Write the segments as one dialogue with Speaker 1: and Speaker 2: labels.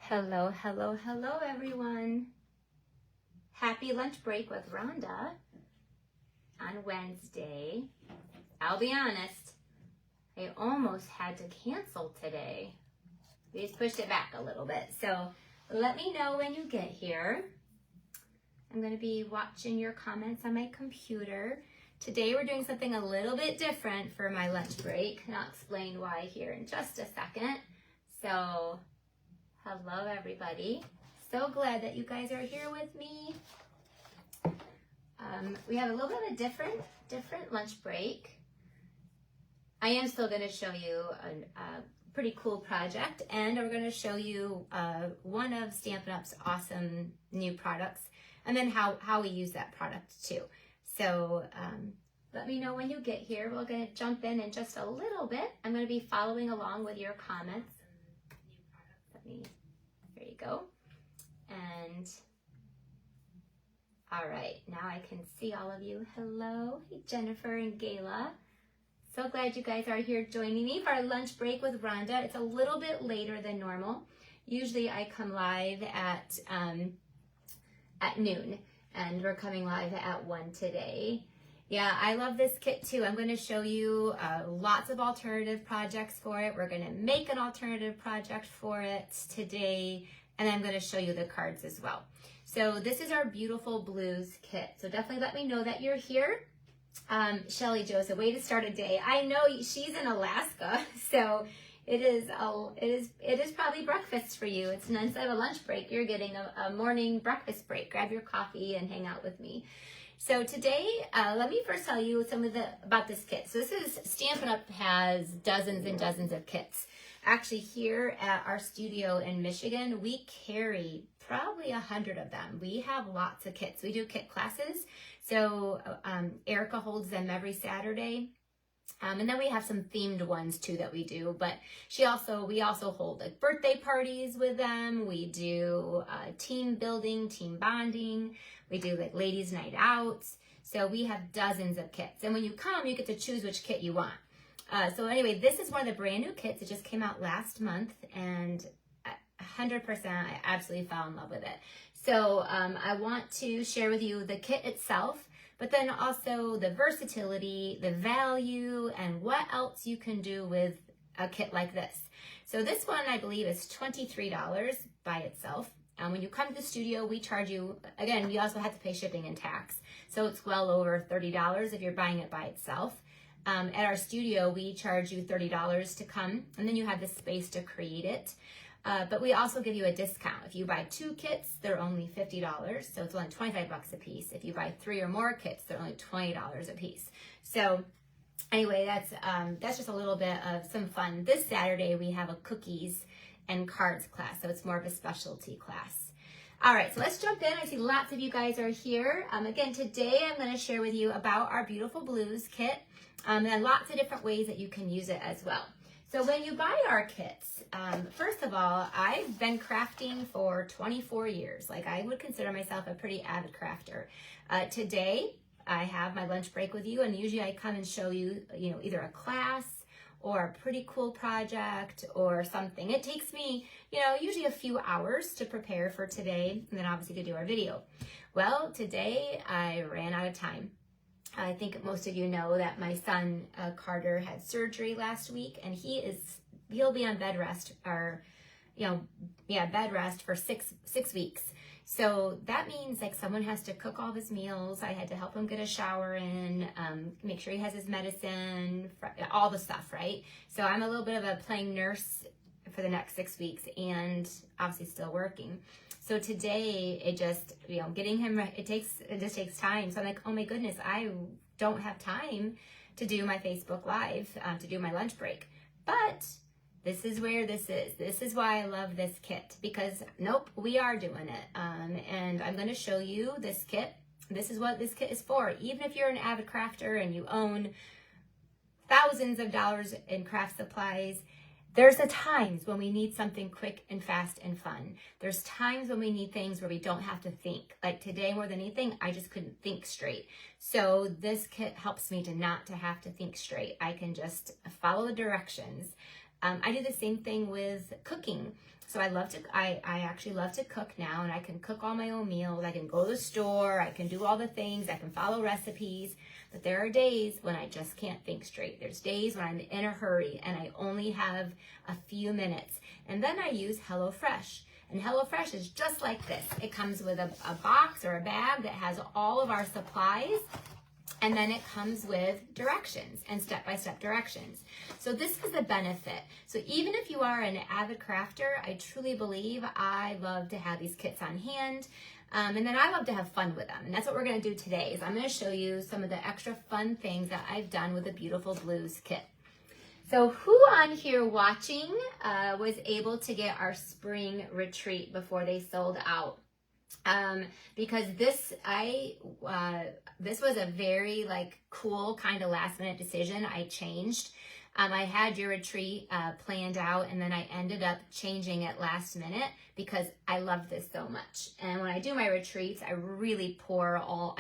Speaker 1: Hello, hello, hello, everyone. Happy lunch break with Ronda on Wednesday. I'll be honest, I almost had to cancel today. We just pushed it back a little bit. So let me know when you get here. I'm going to be watching your comments on my computer. Today we're doing something a little bit different for my lunch break, and I'll explain why here in just a second. So hello, everybody. So glad that you guys are here with me. We have a little bit of a different lunch break. I am still going to show you a pretty cool project, and we're going to show you one of Stampin' Up's awesome new products, and then how we use that product too. So let me know when you get here. We're going to jump in just a little bit. I'm going to be following along with your comments. There you go. And all right, now I can see all of you. Hello, hey, Jennifer and Gayla. So glad you guys are here joining me for our lunch break with Ronda. It's a little bit later than normal. Usually I come live at noon, and we're coming live at 1 today. Yeah, I love this kit too. I'm going to show you lots of alternative projects for it. We're going to make an alternative project for it today, and I'm going to show you the cards as well. So this is our beautiful blues kit. So definitely let me know that you're here. Shelly Joseph, way to start a day. I know she's in Alaska, so it is probably breakfast for you. It's instead of a lunch break, you're getting a morning breakfast break. Grab your coffee and hang out with me. So today, let me first tell you about this kit. So this is Stampin' Up has dozens and dozens of kits. Actually, here at our studio in Michigan, we carry probably 100 of them. We have lots of kits. We do kit classes. So Erica holds them every Saturday. And then we have some themed ones too that we do, but we also hold like birthday parties with them. We do team building, team bonding. We do like ladies' night outs. So we have dozens of kits. And when you come, you get to choose which kit you want. So anyway, this is one of the brand new kits. It just came out last month, and 100% I absolutely fell in love with it. So I want to share with you the kit itself, but then also the versatility, the value, and what else you can do with a kit like this. So this one, I believe, is $23 by itself. And when you come to the studio, we charge you, again, you also have to pay shipping and tax. So it's well over $30 if you're buying it by itself. At our studio, we charge you $30 to come, and then you have the space to create it. But we also give you a discount. If you buy 2 kits, they're only $50, so it's only 25 bucks a piece. If you buy 3 or more kits, they're only $20 a piece. So anyway, that's just a little bit of some fun. This Saturday, we have a cookies and cards class, so it's more of a specialty class. All right, so let's jump in. I see lots of you guys are here. Again, today I'm going to share with you about our beautiful blues kit, and lots of different ways that you can use it as well. So when you buy our kits, first of all, I've been crafting for 24 years. Like, I would consider myself a pretty avid crafter. Today, I have my lunch break with you, and usually I come and show you, either a class or a pretty cool project or something. It takes me, usually a few hours to prepare for today, and then obviously to do our video. Well, today I ran out of time. I think most of you know that my son Carter had surgery last week, and he'll be on bed rest bed rest for six weeks. So that means like someone has to cook all of his meals. I had to help him get a shower in, make sure he has his medicine, all the stuff, right? So I'm a little bit of a playing nurse for the next 6 weeks, and obviously still working. So today, it just, getting him, it just takes time. So I'm like, oh my goodness, I don't have time to do my Facebook Live, to do my lunch break. But this is where this is. This is why I love this kit, because nope, we are doing it. And I'm going to show you this kit. This is what this kit is for. Even if you're an avid crafter and you own thousands of dollars in craft supplies, there's the times when we need something quick and fast and fun. There's times when we need things where we don't have to think. Like today, more than anything, I just couldn't think straight. So this kit helps me to not to have to think straight. I can just follow the directions. I do the same thing with cooking. So I actually love to cook now, and I can cook all my own meals. I can go to the store, I can do all the things, I can follow recipes, but there are days when I just can't think straight. There's days when I'm in a hurry and I only have a few minutes. And then I use HelloFresh. And HelloFresh is just like this. It comes with a box or a bag that has all of our supplies, and then it comes with directions and step-by-step directions. So this is the benefit. So even if you are an avid crafter, I truly believe I love to have these kits on hand. And then I love to have fun with them. And that's what we're gonna do today, is I'm gonna show you some of the extra fun things that I've done with the Beautiful Blues kit. So who on here watching was able to get our spring retreat before they sold out? Because this was a very cool kind of last minute decision. I changed. I had your retreat planned out, and then I ended up changing it last minute because I love this so much. And when I do my retreats, I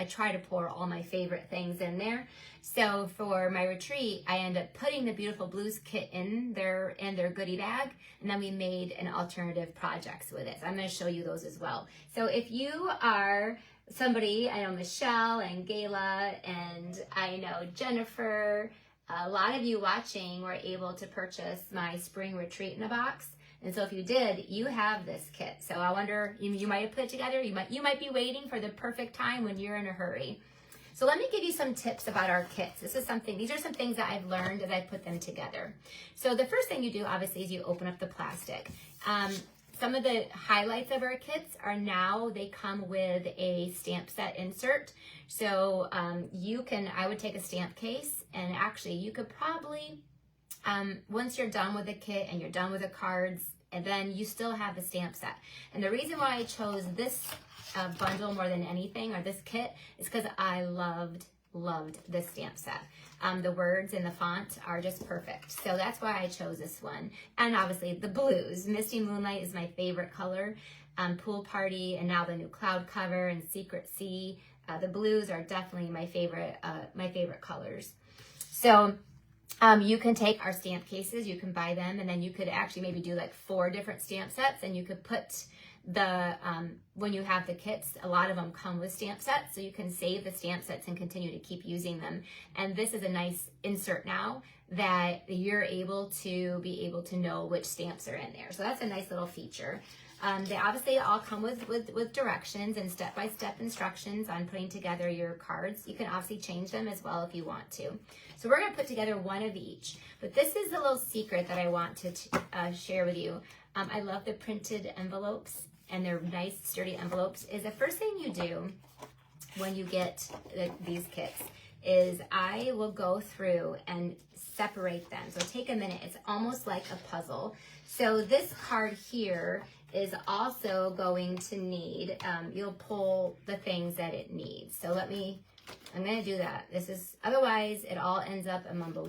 Speaker 1: try to pour all my favorite things in there. So for my retreat, I end up putting the Beautiful Blues kit in their goodie bag, and then we made an alternative projects with it. So I'm going to show you those as well. So if you are somebody, I know Michelle and Gayla, and I know Jennifer, a lot of you watching were able to purchase my spring retreat in a box. And so if you did, you have this kit. So I wonder, you might have put it together. You might be waiting for the perfect time when you're in a hurry. So let me give you some tips about our kits. These are some things that I've learned as I put them together. So the first thing you do, obviously, is you open up the plastic. Some of the highlights of our kits are now they come with a stamp set insert. So I would take a stamp case, and actually you could probably, once you're done with the kit and you're done with the cards, and then you still have the stamp set. And the reason why I chose this bundle more than anything, or this kit, is because I loved this stamp set. The words and the font are just perfect. So that's why I chose this one. And obviously the blues. Misty Moonlight is my favorite color. Pool Party, and now the new Cloud Cover and Secret Sea. The blues are definitely my favorite colors. So you can take our stamp cases, you can buy them, and then you could actually maybe do 4 different stamp sets, and you could put when you have the kits, a lot of them come with stamp sets, so you can save the stamp sets and continue to keep using them. And this is a nice insert now that you're able to know which stamps are in there. So that's a nice little feature. They obviously all come with directions and step-by-step instructions on putting together your cards. You can obviously change them as well if you want to. So we're going to put together one of each. But this is a little secret that I want to share with you. I love the printed envelopes, and they're nice, sturdy envelopes. Is the first thing you do when you get these kits is I will go through and separate them. So take a minute. It's almost like a puzzle. So this card here is also going to need, you'll pull the things that it needs. So I'm going to do that. Otherwise it all ends up a mumbo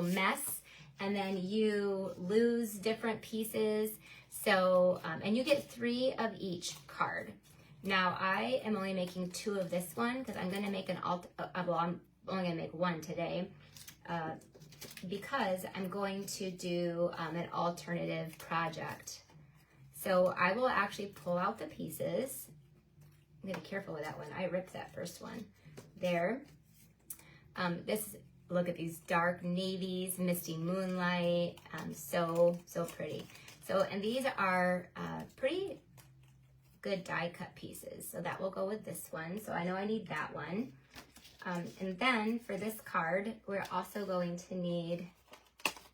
Speaker 1: mess, and then you lose different pieces. So, and you get 3 of each card. Now I am only making 2 of this one because I'm going to make I'm only going to make 1 today. Because I'm going to do an alternative project. So I will actually pull out the pieces. I'm going to be careful with that one. I ripped that first one. There. Look at these dark navies, Misty Moonlight. So pretty. So, and these are pretty good die cut pieces. So that will go with this one. So I know I need that one. And then for this card, we're also going to need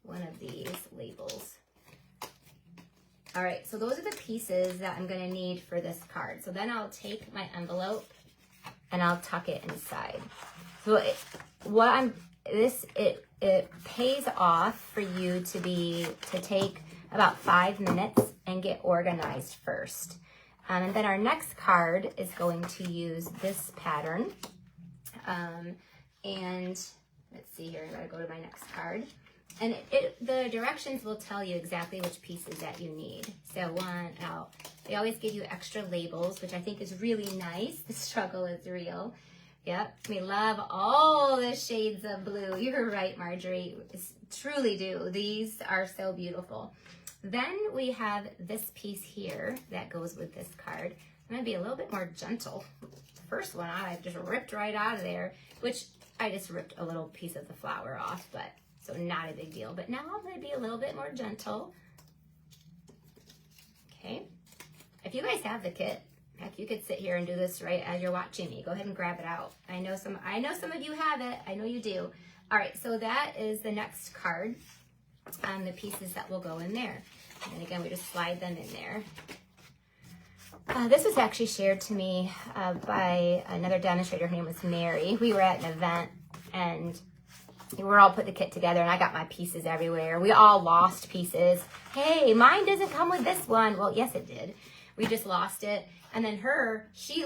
Speaker 1: one of these labels. All right, so those are the pieces that I'm gonna need for this card. So then I'll take my envelope and I'll tuck it inside. So it pays off for you to take about 5 minutes and get organized first. And then our next card is going to use this pattern. And let's see here, I'm gonna go to my next card. And the directions will tell you exactly which pieces that you need. So they always give you extra labels, which I think is really nice. The struggle is real. Yep, we love all the shades of blue. You're right, Marjorie. Truly do. These are so beautiful. Then we have this piece here that goes with this card. I'm going to be a little bit more gentle. The first one I just ripped right out of there, which I just ripped a little piece of the flower off, but so not a big deal. But now I'm going to be a little bit more gentle. Okay. If you guys have the kit, heck, you could sit here and do this right as you're watching me. Go ahead and grab it out. I know some of you have it. I know you do. All right, so that is the next card. The pieces that will go in there. And again, we just slide them in there. This was actually shared to me by another demonstrator. Her name was Mary. We were at an event and we were all put the kit together and I got my pieces everywhere. We all lost pieces. Hey, mine doesn't come with this one. Well, yes, it did. We just lost it. And then she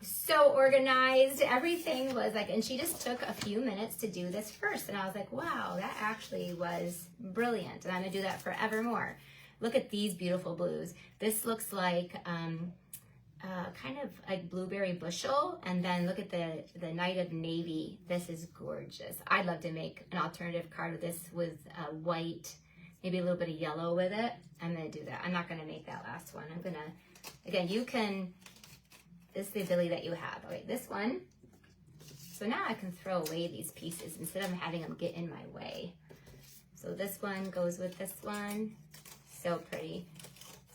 Speaker 1: so organized. Everything was like, and she just took a few minutes to do this first. And I was like, wow, that actually was brilliant. And I'm gonna do that forevermore. Look at these beautiful blues. This looks like kind of like blueberry bushel. And then look at the Night of Navy. This is gorgeous. I'd love to make an alternative card with this with white, maybe a little bit of yellow with it. I'm gonna do that. I'm not gonna make that last one. I'm gonna, again, you can, this is the ability that you have. Okay, this one. So now I can throw away these pieces instead of having them get in my way. So this one goes with this one. So pretty.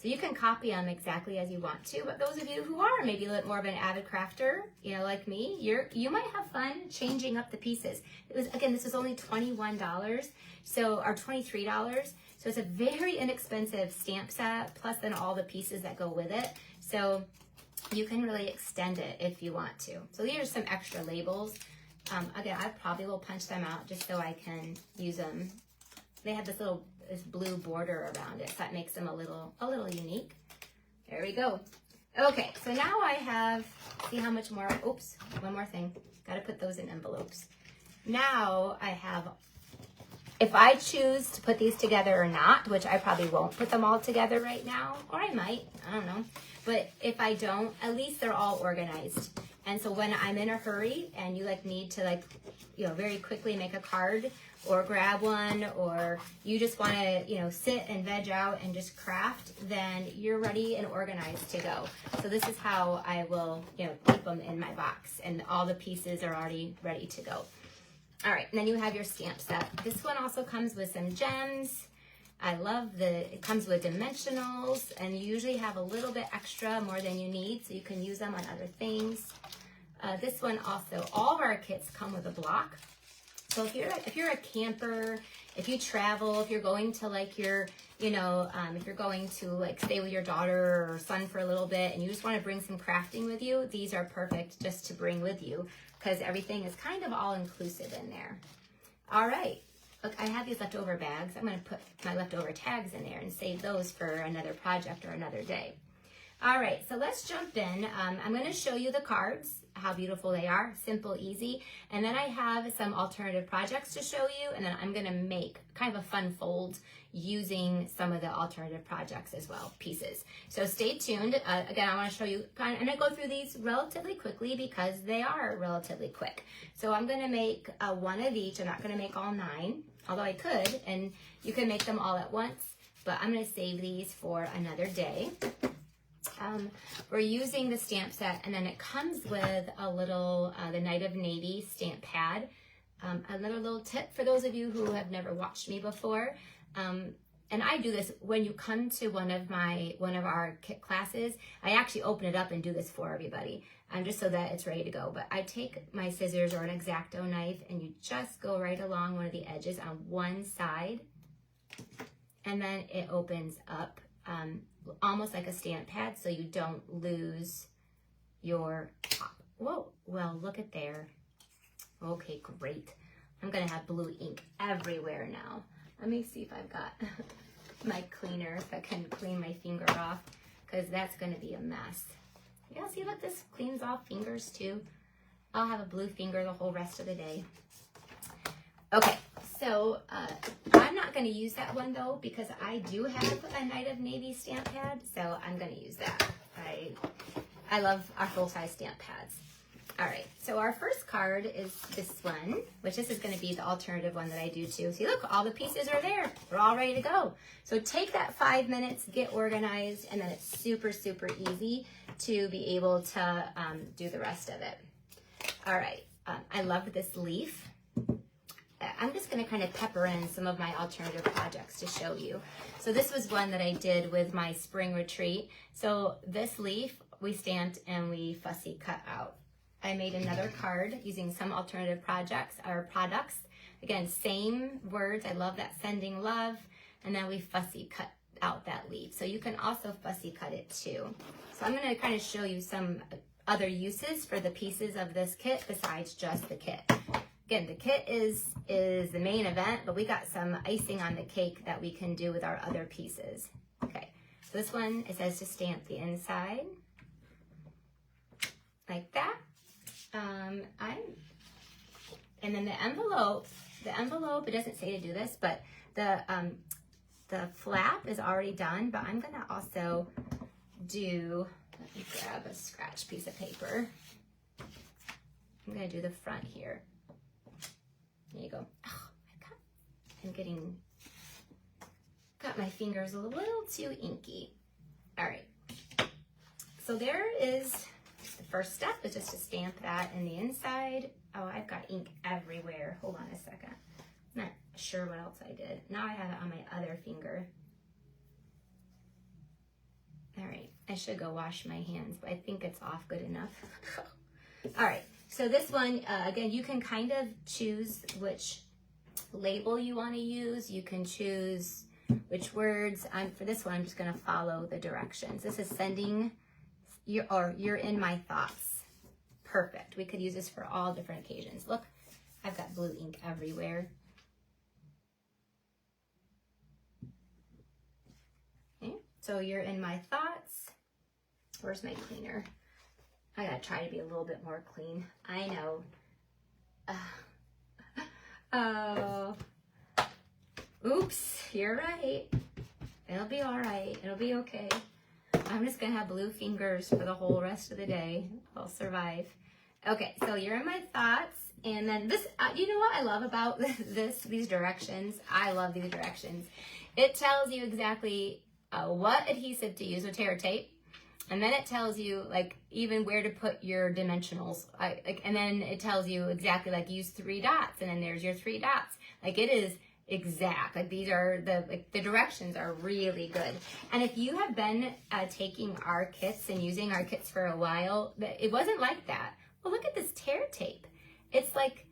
Speaker 1: So you can copy them exactly as you want to, but those of you who are maybe a little more of an avid crafter, like me, you might have fun changing up the pieces. This was only $21, or $23. So it's a very inexpensive stamp set, plus then all the pieces that go with it. So you can really extend it if you want to. So these are some extra labels. Again, I probably will punch them out just so I can use them. They have this blue border around it, so that makes them a little unique. There we go. Okay, so now I have, see how much more, oops, one more thing. Gotta put those in envelopes. Now I have, if I choose to put these together or not, which I probably won't put them all together right now, or I might, I don't know. But if I don't, at least they're all organized. And so when I'm in a hurry and you need to very quickly make a card or grab one, or you just want to, sit and veg out and just craft, then you're ready and organized to go. So this is how I will, keep them in my box, and all the pieces are already ready to go. All right, and then you have your stamp set. This one also comes with some gems. I love it comes with dimensionals, and you usually have a little bit extra, more than you need, so you can use them on other things. This one also, all of our kits come with a block. So if you're a camper, if you travel, if you're going to if you're going to stay with your daughter or son for a little bit and you just want to bring some crafting with you, these are perfect just to bring with you because everything is kind of all inclusive in there. All right. Look, I have these leftover bags. I'm going to put my leftover tags in there and save those for another project or another day. All right, so let's jump in. I'm going to show you the cards, how beautiful they are, simple, easy. And then I have some alternative projects to show you, and then I'm going to make kind of a fun fold using some of the alternative projects as well, pieces. So stay tuned. Again, I want to show you, I'm going to go through these relatively quickly because they are relatively quick. So I'm going to make one of each. I'm not going to make all 9, although I could, and you can make them all at once, but I'm going to save these for another day. We're using the stamp set, and then it comes with a little, the Night of Navy stamp pad. Another little tip for those of you who have never watched me before, and I do this when you come to one of our kit classes. I actually open it up and do this for everybody, just so that it's ready to go. But I take my scissors or an X-Acto knife, and you just go right along one of the edges on one side, and then it opens up. Almost like a stamp pad, so you don't lose your top. Whoa, well, look at there. Okay, great. I'm gonna have blue ink everywhere now. Let me see if I've got my cleaner, if I can clean my finger off, because that's gonna be a mess. Yeah, see, look, this cleans off fingers too. I'll have a blue finger the whole rest of the day. Okay, so I'm not going to use that one though because I do have a Night of Navy stamp pad, so I'm going to use that. I love our full-size stamp pads. All right, so our first card is this one, which this is going to be the alternative one that I do too. See, look, all the pieces are there. We're all ready to go. So take that 5 minutes, get organized, and then it's super, super easy to be able to do the rest of it. All right, I love this leaf. I'm just going to kind of pepper in some of my alternative projects to show you. So this was one that I did with my spring retreat. So this leaf, we stamped and we fussy cut out. I made another card using some alternative projects or products. Again, same words. I love that, sending love. And then we fussy cut out that leaf. So you can also fussy cut it too. So I'm going to kind of show you some other uses for the pieces of this kit besides just the kit. Again, the kit is the main event, but we got some icing on the cake that we can do with our other pieces. Okay, so this one, it says to stamp the inside like that. And then the envelope, it doesn't say to do this, but the flap is already done, but I'm gonna also do, let me grab a scratch piece of paper. I'm gonna do the front here. There you go. Oh, got my fingers a little too inky. All right, so there is the first step, is just to stamp that in the inside. Oh, I've got ink everywhere. Hold on a second. I'm not sure what else I did. Now I have it on my other finger. All right, I should go wash my hands, but I think it's off good enough. All right, so this one, again, you can kind of choose which label you want to use. You can choose which words. For this one, I'm just going to follow the directions. This is sending, you're in my thoughts. Perfect. We could use this for all different occasions. Look, I've got blue ink everywhere. Okay, so you're in my thoughts. Where's my cleaner? I gotta try to be a little bit more clean. I know. Oh. Oops, you're right. It'll be all right. It'll be okay. I'm just gonna have blue fingers for the whole rest of the day. I'll survive. Okay, so you're in my thoughts. And then this, you know what I love about these directions? I love these directions. It tells you exactly what adhesive to use with tear tape. And then it tells you like even where to put your dimensionals. And then it tells you exactly like use 3 dots, and then there's your 3 dots. Like it is exact. Like these are the directions are really good. And if you have been taking our kits and using our kits for a while, it wasn't like that. Well, look at this tear tape. It's like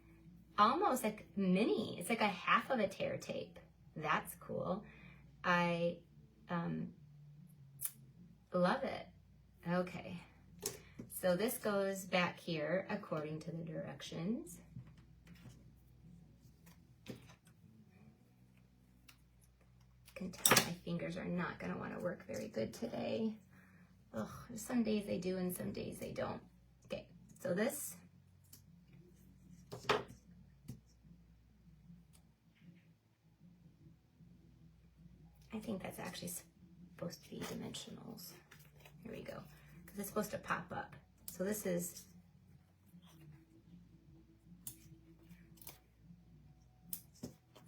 Speaker 1: almost like mini. It's like a half of a tear tape. That's cool. I love it. Okay, so this goes back here according to the directions. You can tell my fingers are not going to want to work very good today. Ugh, some days they do and some days they don't. Okay, so this. I think that's actually supposed to be dimensionals. Here we go. Because it's supposed to pop up. So this is,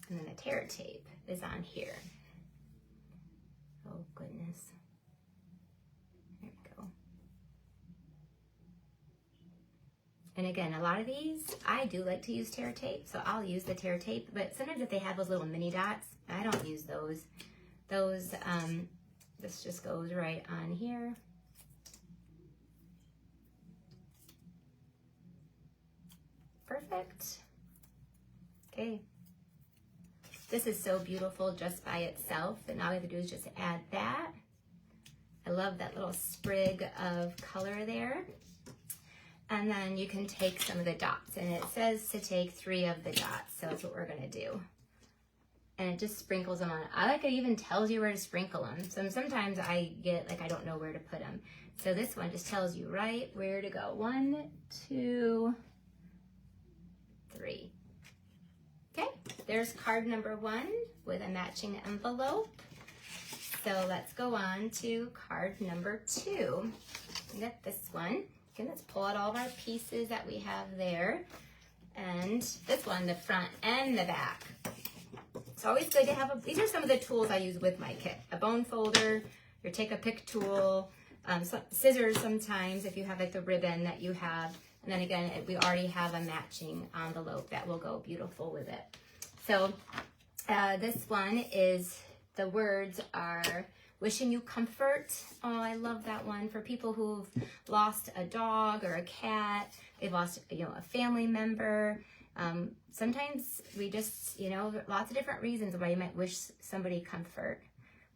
Speaker 1: and then the tear tape is on here. Oh goodness. There we go. And again, a lot of these, I do like to use tear tape, so I'll use the tear tape, but sometimes if they have those little mini dots, I don't use those. This just goes right on here. Perfect. Okay. This is so beautiful just by itself, and all we have to do is just add that. I love that little sprig of color there. And then you can take some of the dots, and it says to take 3 of the dots, so that's what we're gonna do. And it just sprinkles them on. I like it even tells you where to sprinkle them. So sometimes I get like I don't know where to put them. So this one just tells you right where to go. 1, 2, 3. Okay, there's card number 1 with a matching envelope. So let's go on to card number 2. We got this one. Okay, let's pull out all of our pieces that we have there. And this one, the front and the back. It's always good to have these are some of the tools I use with my kit. A bone folder, your take a pick tool, scissors sometimes if you have like the ribbon that you have. And then again, we already have a matching envelope that will go beautiful with it. So this one is, the words are wishing you comfort. Oh, I love that one. For people who've lost a dog or a cat, they've lost, a family member. Sometimes we just, lots of different reasons why you might wish somebody comfort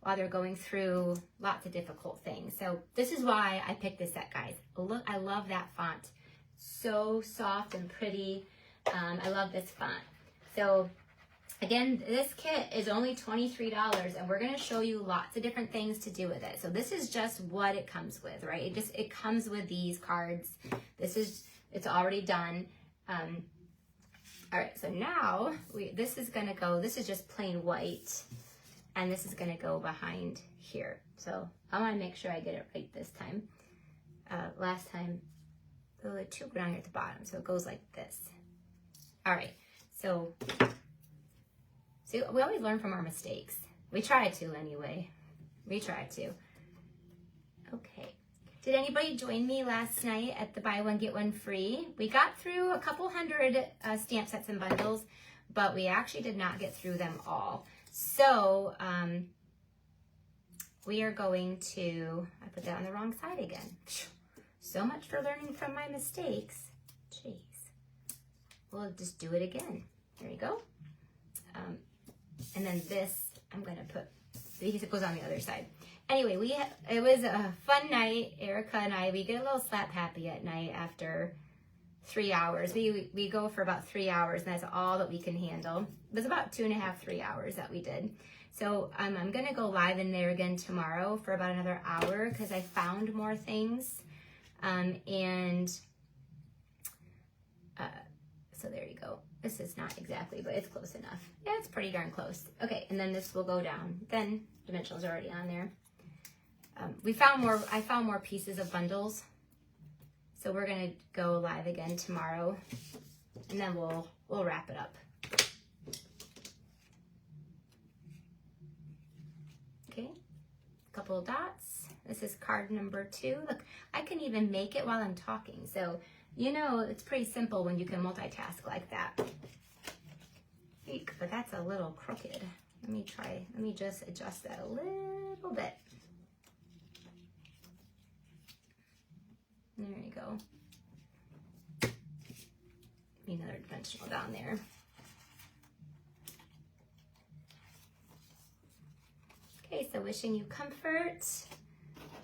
Speaker 1: while they're going through lots of difficult things. So this is why I picked this set, guys. Look, I love that font. So soft and pretty. I love this font. So again, this kit is only $23, and we're going to show you lots of different things to do with it. So this is just what it comes with, right? It comes with these cards. It's already done. All right, so now this is just plain white, and this is going to go behind here. So I want to make sure I get it right this time. Last time, the two go down here at the bottom, so it goes like this. All right, so see, we always learn from our mistakes. We try to anyway. We try to. Okay. Did anybody join me last night at the buy one, get one free? We got through a couple hundred stamp sets and bundles, but we actually did not get through them all. So we are going to, I put that on the wrong side again. So much for learning from my mistakes. Jeez. We'll just do it again. There you go. And then this, I'm going to put, because it goes on the other side. Anyway, it was a fun night. Erica and I, we get a little slap happy at night after 3 hours. We go for about 3 hours, and that's all that we can handle. It was about 2.5, 3 hours that we did. So I'm going to go live in there again tomorrow for about another hour because I found more things. So there you go. This is not exactly, but it's close enough. Yeah, it's pretty darn close. Okay, and then this will go down. Then dimensionals are already on there. I found more pieces of bundles. So we're gonna go live again tomorrow, and then we'll wrap it up. Okay, a couple of dots. This is card number 2. Look, I can even make it while I'm talking. So it's pretty simple when you can multitask like that. Eek, but that's a little crooked. Let me just adjust that a little bit. There you go. Another dimensional down there. Okay, so wishing you comfort.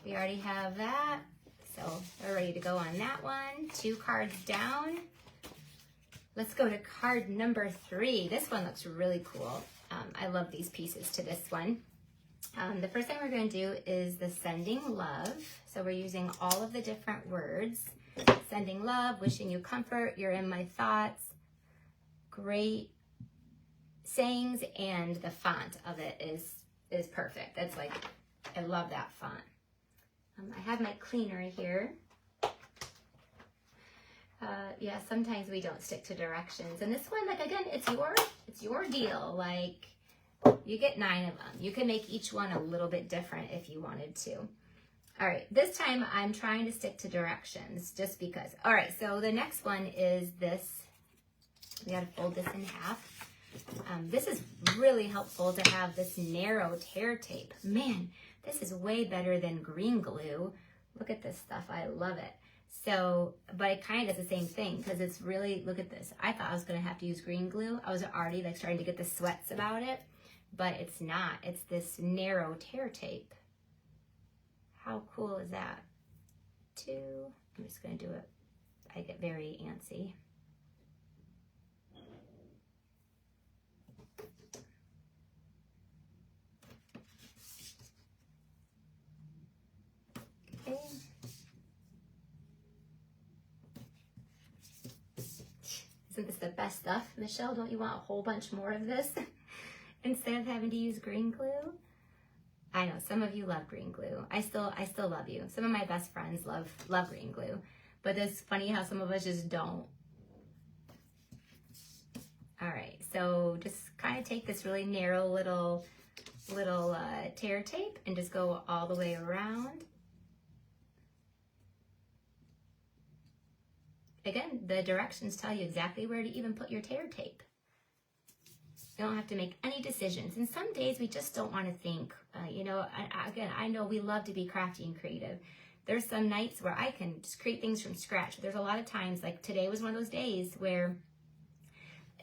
Speaker 1: We already have that. So we're ready to go on that one. 2 cards down. Let's go to card number 3. This one looks really cool. I love these pieces to this one. The first thing we're going to do is the sending love. So we're using all of the different words. Sending love, wishing you comfort, you're in my thoughts. Great sayings, and the font of it is perfect. That's like, I love that font. I have my cleaner here. Yeah, sometimes we don't stick to directions. And this one, like, again, it's your deal. Like, you get 9 of them. You can make each one a little bit different if you wanted to. All right, this time I'm trying to stick to directions just because. All right, so the next one is this. We got to fold this in half. This is really helpful to have this narrow tear tape. Man, this is way better than green glue. Look at this stuff. I love it. So, but it kind of does the same thing because it's really, look at this. I thought I was going to have to use green glue. I was already like starting to get the sweats about it, but it's not. It's this narrow tear tape. How cool is that? 2. I'm just going to do it. I get very antsy. Okay. Isn't this the best stuff? Michelle, don't you want a whole bunch more of this instead of having to use green glue? I know some of you love green glue. I still love you. Some of my best friends love green glue. but it's funny how some of us just don't. All right, so just kind of take this really narrow little tear tape and just go all the way around. Again, the directions tell you exactly where to even put your tear tape. You don't have to make any decisions. And some days we just don't want to think. You know, again, I know we love to be crafty and creative. There's some nights where I can just create things from scratch. There's a lot of times, like today was one of those days where,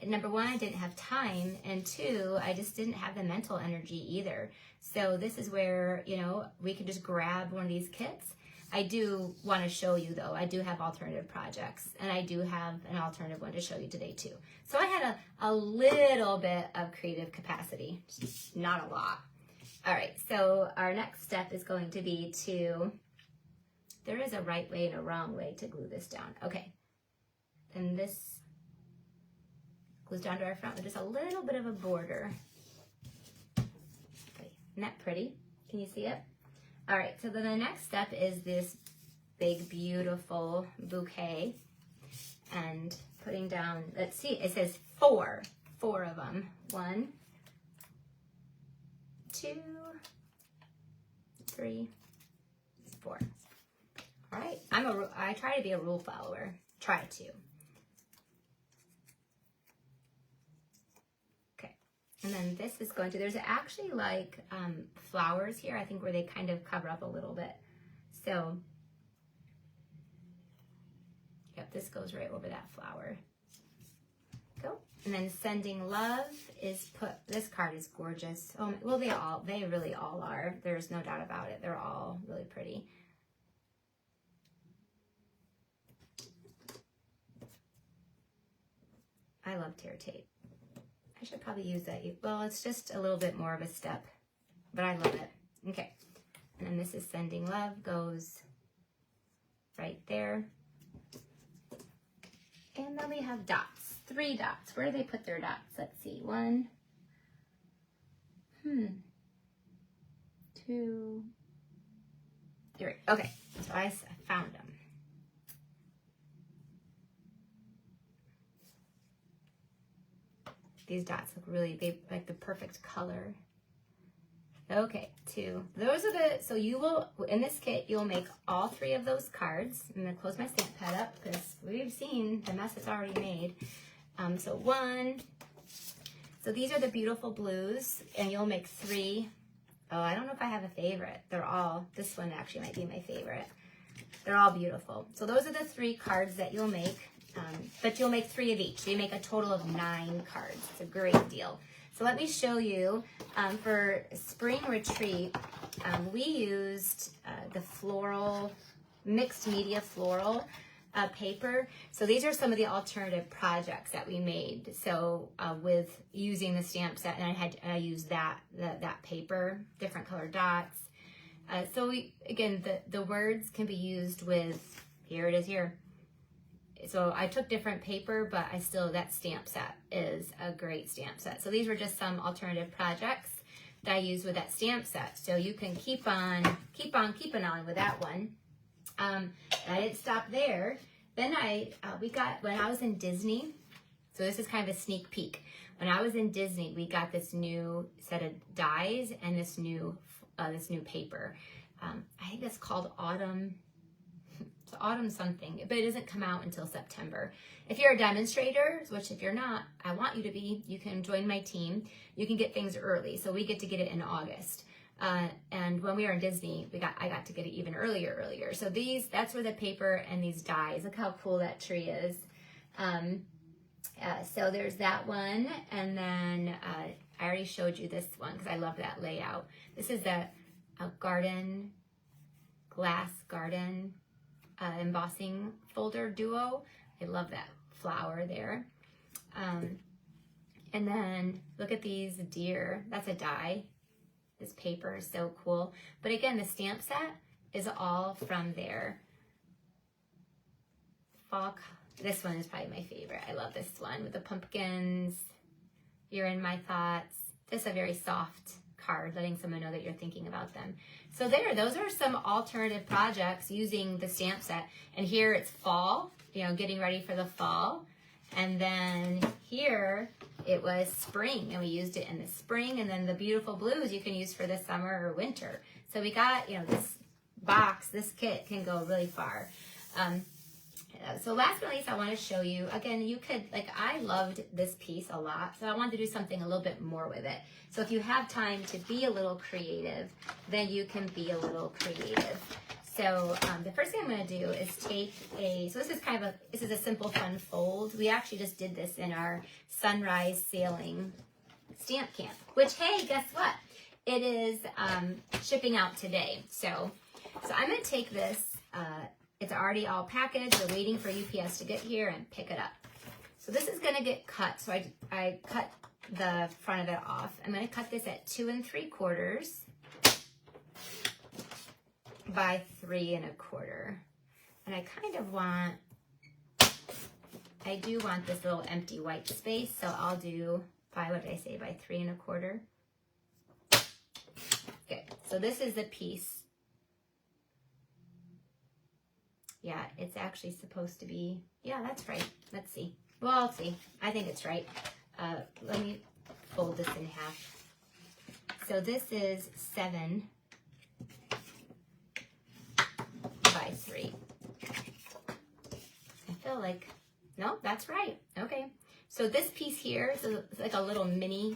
Speaker 1: number one, I didn't have time, and two, I just didn't have the mental energy either. So this is where, you know, we can just grab one of these kits. I do want to show you though, I do have alternative projects, and I do have an alternative one to show you today too. So I had a little bit of creative capacity, not a lot. All right, so our next step is going to be to, there is a right way and a wrong way to glue this down. Okay, and this glues down to our front with just a little bit of a border. Okay, isn't that pretty? Can you see it? All right, so then the next step is this big, beautiful bouquet, and putting down, let's see, it says four of them. 1, 2, 3, 4. All right, I try to be a rule follower, try to. And then this is going to, there's actually like flowers here, I think, where they kind of cover up a little bit. So, yep, this goes right over that flower. Go. And then sending love is this card is gorgeous. Oh, well, they really all are. There's no doubt about it. They're all really pretty. I love tear tape. I should probably use that. Well, it's just a little bit more of a step, but I love it. Okay, and then this is sending love, goes right there. And then we have dots, 3 dots. Where do they put their dots? Let's see, 1, 2, 3. Okay, so I found them. These dots look really, they like the perfect color. Okay, 2. Those are so you will, in this kit, you'll make all 3 of those cards. I'm gonna close my stamp pad up because we've seen the mess it's already made. So 1, so these are the beautiful blues, and you'll make 3. Oh, I don't know if I have a favorite. This one actually might be my favorite. They're all beautiful. So those are the 3 cards that you'll make. But you'll make 3 of each. So you make a total of 9 cards. It's a great deal. So let me show you, for Spring Retreat, we used the floral, mixed media floral paper. So these are some of the alternative projects that we made. So with using the stamp set, and I used that paper, different color dots. So again, the words can be used with, here it is here. So I took different paper, but that stamp set is a great stamp set. So these were just some alternative projects that I used with that stamp set. So you can keep on keeping on with that one. I didn't stop there. Then when I was in Disney, so this is kind of a sneak peek. When I was in Disney, we got this new set of dies and this new paper. I think it's called Autumn. It's Autumn something, but it doesn't come out until September. If you're a demonstrator, which if you're not, I want you to be, you can join my team. You can get things early. So we get to get it in August. And when we were in Disney, I got to get it even earlier. So that's where the paper and these dies, look how cool that tree is. So there's that one. And then I already showed you this one because I love that layout. This is a glass garden embossing folder duo. I love that flower there. And then look at these deer. That's a die. This paper is so cool. But again, the stamp set is all from there. This one is probably my favorite. I love this one with the pumpkins. You're in my thoughts. This is a very soft card, letting someone know that you're thinking about them. So those are some alternative projects using the stamp set. And here it's fall, you know, getting ready for the fall. And then here it was spring, and we used it in the spring. And then the beautiful blues you can use for the summer or winter. So we got, you know, this box, this kit can go really far. So last but not least, I want to show you, again, you could, like, I loved this piece a lot, so I wanted to do something a little bit more with it. So if you have time to be a little creative, then you can be a little creative. So the first thing I'm going to do is take so this is kind of this is a simple fun fold. We actually just did this in our sunrise sailing stamp camp, which, hey, guess what? It is shipping out today. So I'm going to take this, it's already all packaged. We're waiting for UPS to get here and pick it up. So this is going to get cut. So I cut the front of it off. I'm going to cut this at 2 3/4 by 3 1/4. And I kind of I do want this little empty white space. So I'll do what did I say, by 3 1/4. Good. So this is the piece. Yeah, it's actually supposed to be, yeah, that's right. Let's see. Well, I'll see. I think it's right. Let me fold this in half. So this is 7 by 3. I feel like, no, that's right. Okay. So this piece here is like a little mini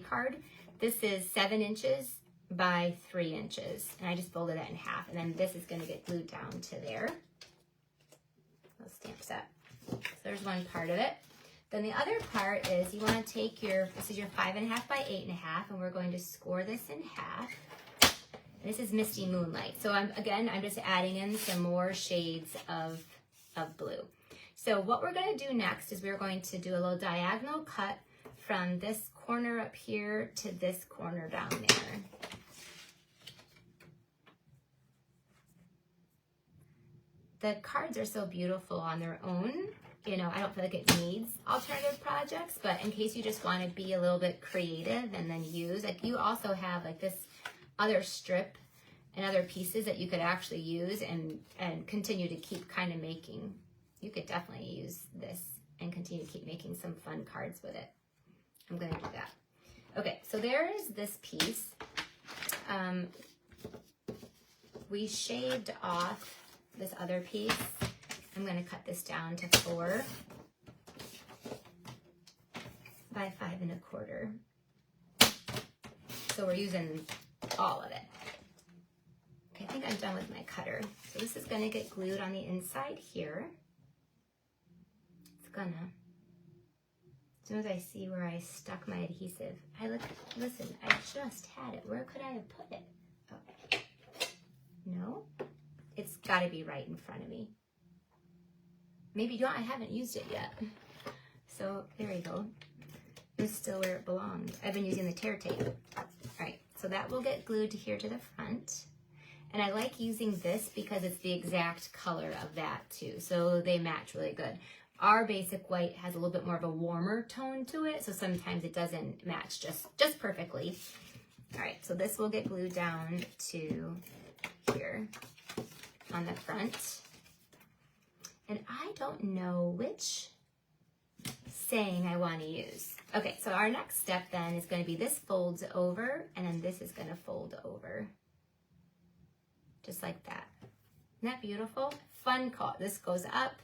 Speaker 1: card. This is 7 inches by 3 inches. And I just folded that in half. And then this is going to get glued down to there. Stamp set. So there's one part of it. Then the other part is you want to take this is your 5 1/2 by 8 1/2, and we're going to score this in half. And this is Misty Moonlight. So I'm just adding in some more shades of blue. So what we're going to do next is we're going to do a little diagonal cut from this corner up here to this corner down there. The cards are so beautiful on their own. You know, I don't feel like it needs alternative projects, but in case you just want to be a little bit creative and then use, like, you also have like this other strip and other pieces that you could actually use and continue to keep kind of making. You could definitely use this and continue to keep making some fun cards with it. I'm going to do that. Okay, so there is this piece. We shaved off this other piece. I'm going to cut this down to 4 by 5 1/4. So we're using all of it. Okay, I think I'm done with my cutter. So this is going to get glued on the inside here. It's gonna, as soon as I see where I stuck my adhesive, listen, I just had it. Where could I have put it? Oh. No? It's got to be right in front of me. Maybe you don't. I haven't used it yet. So there you go. It's still where it belonged. I've been using the tear tape. All right, so that will get glued to here to the front. And I like using this because it's the exact color of that too. So they match really good. Our basic white has a little bit more of a warmer tone to it. So sometimes it doesn't match just perfectly. All right, so this will get glued down to here on the front. And I don't know which saying I want to use. Okay, so our next step then is going to be this folds over, and then this is going to fold over. Just like that. Isn't that beautiful? Fun call. This goes up,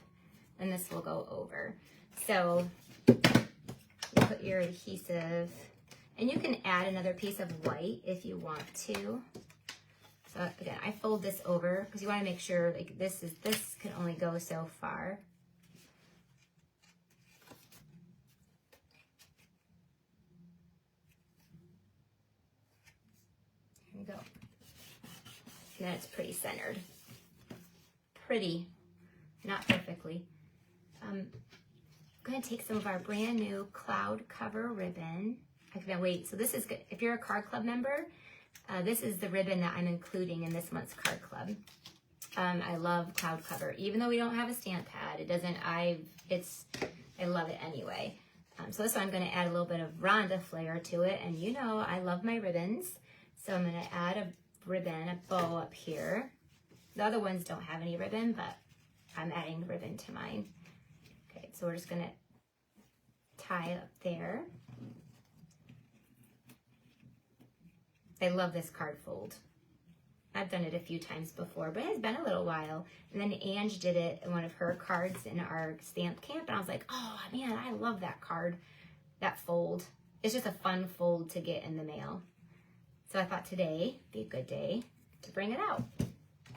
Speaker 1: and this will go over. So you put your adhesive, and you can add another piece of white if you want to. So again, I fold this over because you want to make sure like this can only go so far. There you go. And then it's pretty centered. Pretty, not perfectly. I'm going to take some of our brand new cloud cover ribbon. I can't wait. So this is good. If you're a card club member, this is the ribbon that I'm including in this month's card club. I love cloud cover, even though we don't have a stamp pad. I love it anyway. So this one I'm going to add a little bit of Ronda flair to it. And you know I love my ribbons. So I'm going to add a ribbon, a bow up here. The other ones don't have any ribbon, but I'm adding ribbon to mine. Okay, so we're just going to tie up there. I love this card fold. I've done it a few times before, but it has been a little while. And then Ange did it in one of her cards in our stamp camp, and I was like, oh man, I love that card, that fold. It's just a fun fold to get in the mail. So I thought today would be a good day to bring it out.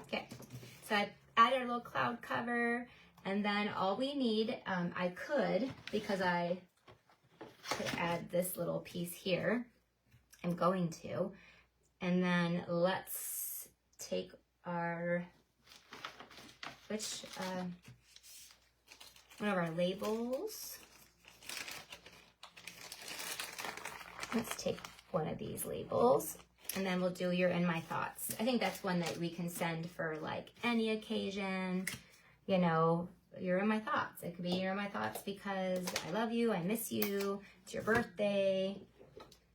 Speaker 1: Okay, so I added a little cloud cover, and then all we need, I could, because I could add this little piece here. I'm going to. And then let's take our, one of our labels. Let's take one of these labels, and then we'll do You're in My Thoughts. I think that's one that we can send for like any occasion, you know, You're in my thoughts. It could be You're in my thoughts because I love you, I miss you, it's your birthday,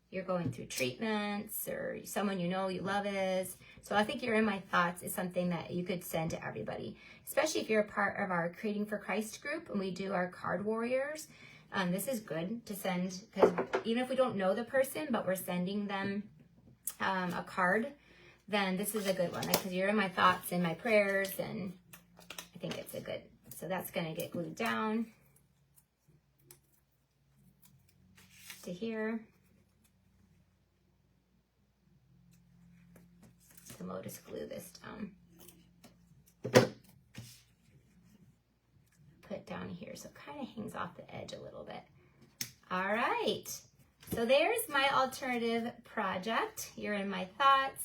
Speaker 1: you're going through treatments, or someone you know you love is. So I think You're in My Thoughts is something that you could send to everybody, especially if you're a part of our Creating for Christ group and we do our card warriors. This is good to send, because even if we don't know the person, but we're sending them a card, then this is a good one, because You're in my thoughts and my prayers, and I think it's a good. So that's going to get glued down to here. So we'll just glue this down. Put it down here so it kind of hangs off the edge a little bit. All right, so there's my alternative project, You're in My Thoughts.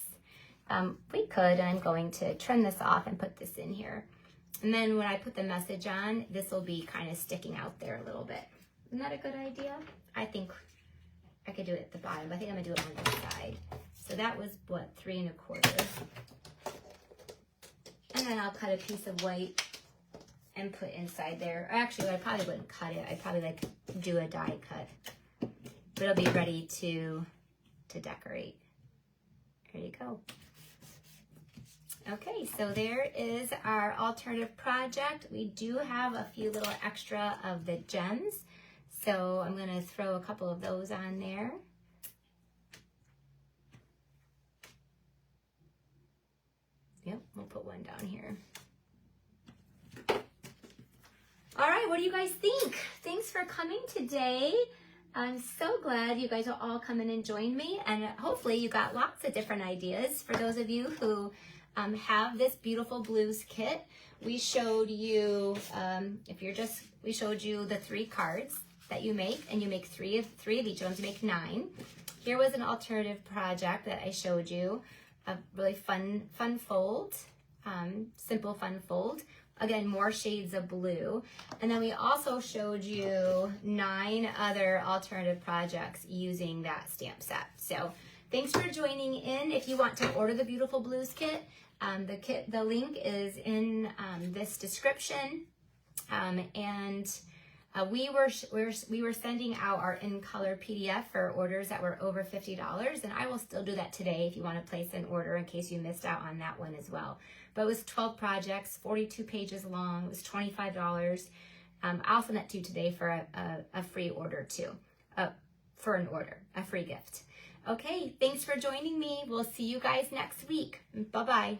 Speaker 1: We could, and I'm going to trim this off and put this in here. And then when I put the message on, this will be kind of sticking out there a little bit. Isn't that a good idea? I think I could do it at the bottom. I think I'm gonna do it on this side. So that was what, 3 1/4. And then I'll cut a piece of white and put inside there. Or actually, I probably wouldn't cut it. I'd probably like do a die cut. But it'll be ready to decorate. There you go. Okay, so there is our alternative project. We do have a few little extra of the gems. So I'm gonna throw a couple of those on there. Yep, we'll put one down here. All right, what do you guys think? Thanks for coming today. I'm so glad you guys will all come in and join me, and hopefully you got lots of different ideas. For those of you who have this beautiful blues kit, we showed you, we showed you the 3 cards that you make, and you make three of each ones, you make 9. Here was an alternative project that I showed you, a really fun fold, simple fun fold. Again, more shades of blue. And then we also showed you 9 other alternative projects using that stamp set. So thanks for joining in. If you want to order the Beautiful Blues kit, the link is in this description. We were sending out our in color PDF for orders that were over $50, and I will still do that today if you want to place an order in case you missed out on that one as well. But it was 12 projects, 42 pages long. It was $25. I'll send that to you today for a free order too, for an order, a free gift. Okay, thanks for joining me. We'll see you guys next week. Bye-bye.